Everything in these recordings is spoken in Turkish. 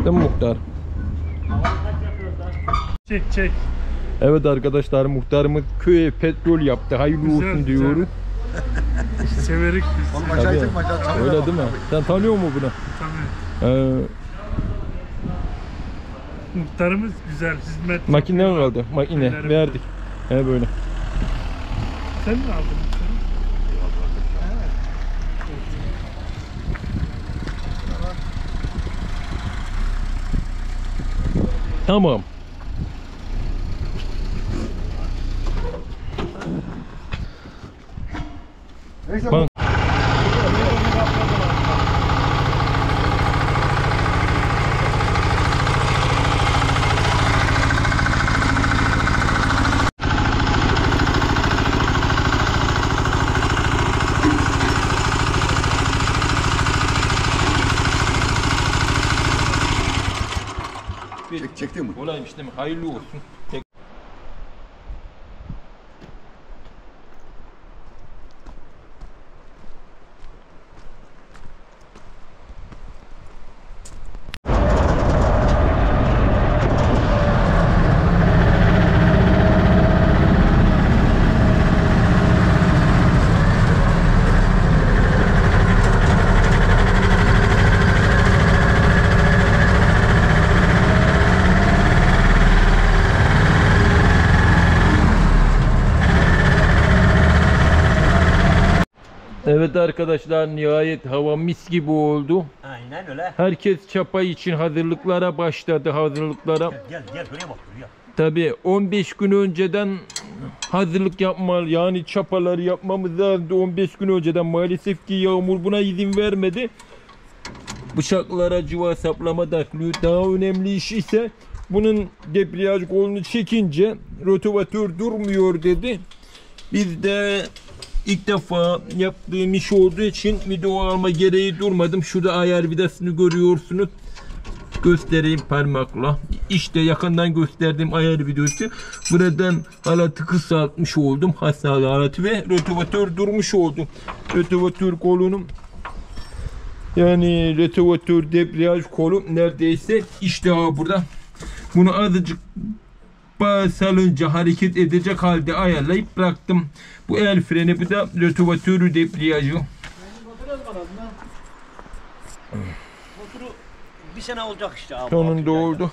Değil mi muhtar? Çek. Evet arkadaşlar, muhtarımız köye petrol yaptı. Hayırlı Güzel, olsun güzel. diyoruz. Severik biz. Oğlum Tabii. aşağı çık aşağı. Öyle değil mi? Sen tanıyor musun bunu? Tabii. Muhtarımız güzel, hizmet. Makine kaldı. Makine Ellerim. verdik. He böyle. Sen mi aldın? Tamam. Neyse Bak. çektin mi? Olaymış değil mi? Hayırlı olsun. Evet arkadaşlar, nihayet hava mis gibi oldu. Aynen öyle. Herkes çapa için hazırlıklara başladı. Gel buraya bak buraya. Tabii 15 gün önceden hazırlık yapmalı, yani çapaları yapmamız lazım. 15 gün önceden, maalesef ki yağmur buna izin vermedi. Bıçaklara cıva saplama takılıyor. Daha önemli iş ise bunun debriyaj kolunu çekince rotavatör durmuyor dedi. Biz de ilk defa yaptığım iş olduğu için video alma gereği durmadım. Şurada ayar vidasını görüyorsunuz. Göstereyim parmakla. İşte yakından gösterdiğim ayar videosu. Buradan halatı kısaltmış oldum. Hasarlı halatı ve rotavatör durmuş oldu. Rotavatör kolunun, yani rotavatör debriyaj kolu neredeyse işte burada. Bunu azıcık salınca hareket edecek halde ayarlayıp bıraktım. Bu el freni, bu da rotavatörü debriyajı. Motoru bir sene olacak işte abi. Sonunda oldu.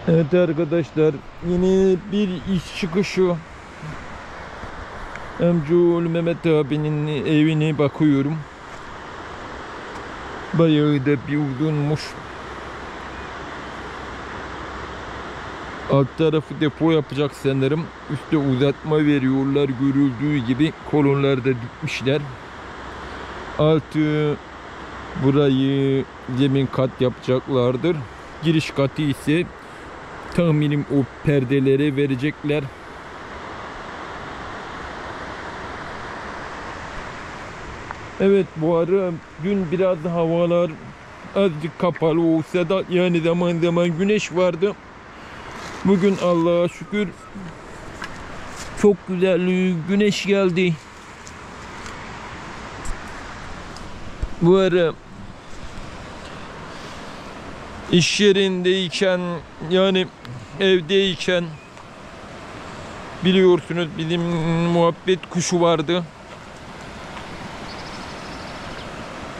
Evet arkadaşlar, yine bir iş çıkışı. Amcaoğlu Mehmet abinin evine bakıyorum. Bayağı da bir uzunmuş. Alt tarafı depo yapacak sanırım. Üste uzatma veriyorlar, görüldüğü gibi kolonlar da dikmişler. Altı, burayı zemin kat yapacaklardır. Giriş katı ise tahminim o perdelere verecekler. Evet, bu ara dün biraz havalar azıcık kapalı olsa da, yani zaman zaman güneş vardı. Bugün Allah'a şükür çok güzel güneş geldi. Bu ara iş yerindeyken, yani evdeyken biliyorsunuz bizim muhabbet kuşu vardı.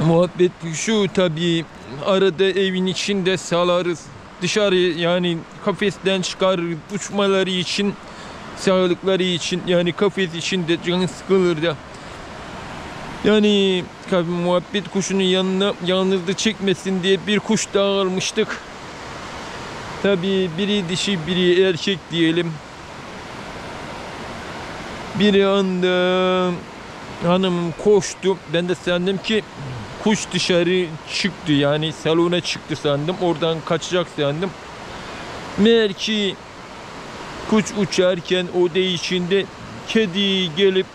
Muhabbet kuşu tabii arada evin içinde salarız. Dışarı yani kafesten çıkarırız uçmaları için, sağlıkları için, yani kafes içinde canı sıkılır da. Yani tabii muhabbet kuşunun yanına yalnızlık çekmesin diye bir kuş daha almıştık. Tabii biri dişi biri erkek diyelim. Bir anda hanım koştu. Ben de sandım ki kuş dışarı çıktı, yani salona çıktı sandım. Oradan kaçacak sandım. Meğer ki kuş uçarken o içinde kedi gelip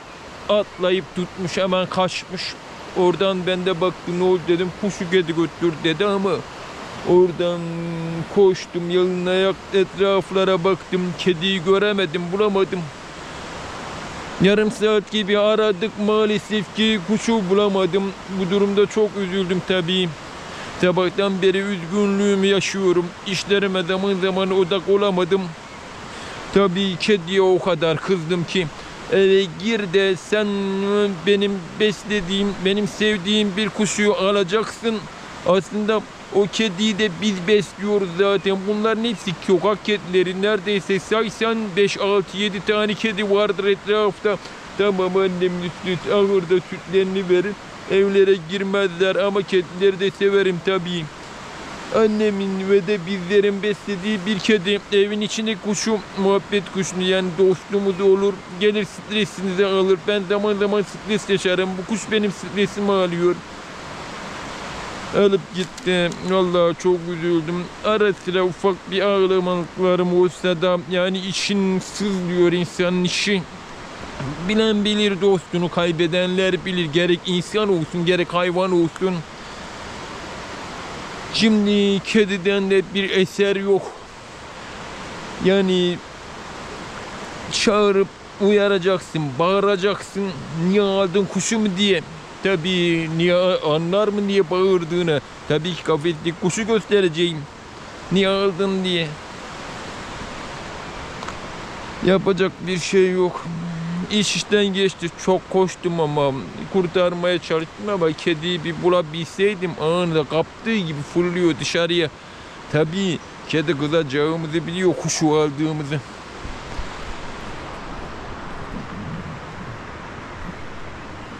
atlayıp tutmuş, hemen kaçmış. Oradan ben de baktım, ne oldu dedim, kuşu kedi götür dedi ama oradan koştum, yalın ayak etraflara baktım, kediyi göremedim, bulamadım. Yarım saat gibi aradık, maalesef ki kuşu bulamadım. Bu durumda çok üzüldüm tabii. Sabahtan beri üzgünlüğümü yaşıyorum. İşlerime zaman odak olamadım. Tabii kediye o kadar kızdım ki eve gir de sen benim beslediğim, benim sevdiğim bir kuşu alacaksın. Aslında o kediyi de biz besliyoruz zaten. Bunların hepsi sokak kedileri. Neredeyse saysan 5, 6, 7 tane kedi vardır etrafta. Tamam, annem süt ahırda sütlerini verir. Evlere girmezler ama kedileri de severim tabii. Annemin ve de bizlerin beslediği bir kedi. Evin içindeki kuşu, muhabbet kuşunu, yani dostumuz olur. Gelir stresinizi alır. Ben zaman zaman stres yaşarım. Bu kuş benim stresimi alıyor. Alıp gitti. Vallahi çok üzüldüm. Ara sıra ufak bir ağlamalıklarım olsa da yani için sızlıyor insanın işi. Bilen bilir, dostunu kaybedenler bilir. Gerek insan olsun gerek hayvan olsun. Şimdi kediden de bir eser yok. Yani çağırıp uyaracaksın, bağıracaksın. Niye aldın kuşumu diye. Tabii niye anlar mı niye bağırdığını. Tabii ki kafesli kuşu göstereceğim. Niye aldın diye. Yapacak bir şey yok. İş işten geçti. Çok koştum ama kurtarmaya çalıştım ama kediyi bir bulabilseydim anında kaptığı gibi fırlıyor dışarıya. Tabii kedi kızacağımızı biliyor, kuşu aldığımızı.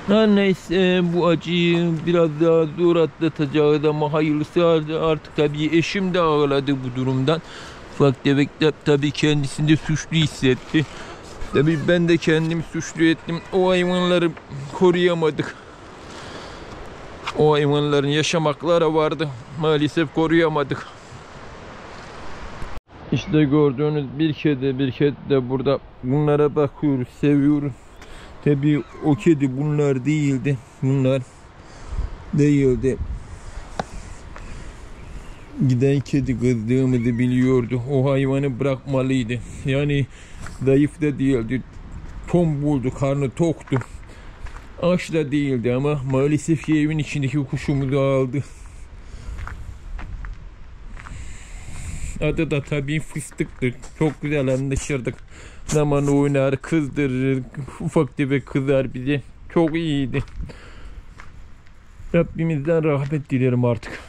Her neyse, bu acıyı biraz daha zor atlatacağız ama hayırlısı. Artık tabii eşim de ağladı bu durumdan. Ufak tefek de tabii kendisini de suçlu hissetti. Tabii ben de kendimi suçlu ettim. O hayvanları koruyamadık. O hayvanların yaşam hakları vardı. Maalesef koruyamadık. İşte gördüğünüz bir kedi de burada. Bunlara bakıyoruz, seviyoruz. Tabii o kedi bunlar değildi. Bunlar değildi. Giden kedi kızdığımızı biliyordu. O hayvanı bırakmalıydı. Yani zayıf da değildi. Tombuldu, karnı toktu. Aç da değildi ama maalesef ki evin içindeki kuşumuzu aldı. Adı da tabii Fıstık'tır. Çok güzel anlaşırdık. Zaman oynar, kızdırır, ufak tefek kızar bize. Çok iyiydi. Rabbimizden rahmet dilerim artık.